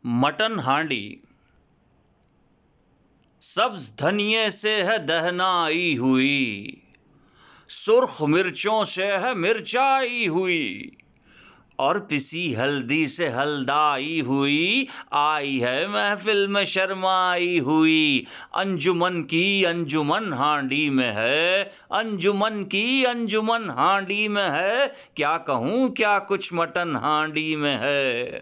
Mutton हांडी सब्ज धनिये से है दहनाई हुई, सुर्ख मिर्चों से है मिर्चाई हुई, और पिसी हल्दी से हल्दाई हुई, आई है महफिल में शर्माई हुई। अंजुमन की अंजुमन हांडी में है, अंजुमन की अंजुमन हांडी में है, क्या कहूँ क्या कुछ मटन हांडी में है।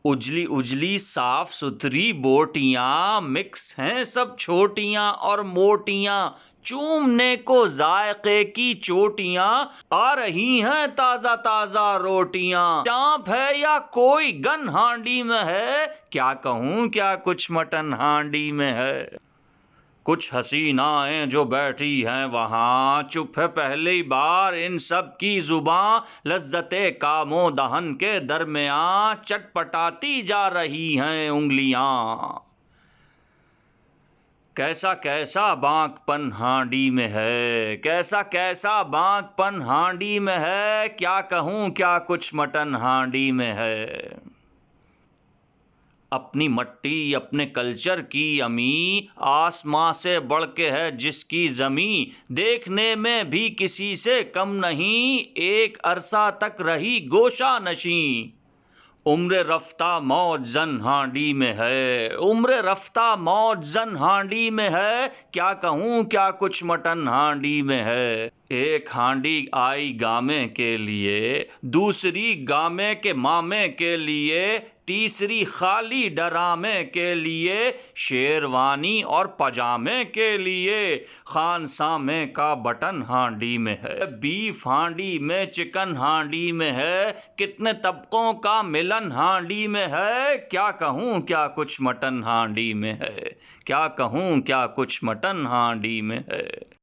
उजली उजली साफ सुथरी बोटियां, मिक्स हैं सब छोटियां और मोटियां, चूमने को जायके की चोटियां, आ रही हैं ताजा ताजा रोटियां। चांप है या कोई गन हांडी में है, क्या कहूँ क्या कुछ मटन हांडी में है। कुछ हसीनाएं जो बैठी हैं वहां, चुप है पहली बार इन सब की जुबां, लज्जते कामो दहन के दरमियां, चटपटाती जा रही हैं उंगलियां। कैसा कैसा बांकपन हांडी में है, कैसा कैसा बांकपन हांडी में है, क्या कहूँ क्या कुछ मटन हांडी में है। अपनी मट्टी अपने कल्चर की अमी, आसमां से बढ़ के है जिसकी जमी, देखने में भी किसी से कम नहीं, एक अरसा तक रही गोशा नशी। उम्र रफ्ता मौज जन हांडी में है, उम्र रफ्ता मौज जन हांडी में है, क्या कहूँ क्या कुछ मटन हांडी में है। एक हांडी आई गामे के लिए, दूसरी गामे के मामे के लिए, तीसरी खाली डरामे के लिए, शेरवानी और पजामे के लिए। खानसामे का बटन हांडी में है, बीफ हांडी में, चिकन हांडी में है, कितने तबकों का मिलन हांडी में है, क्या कहूँ क्या कुछ मटन हांडी में है, क्या कहूँ क्या कुछ मटन हांडी में है।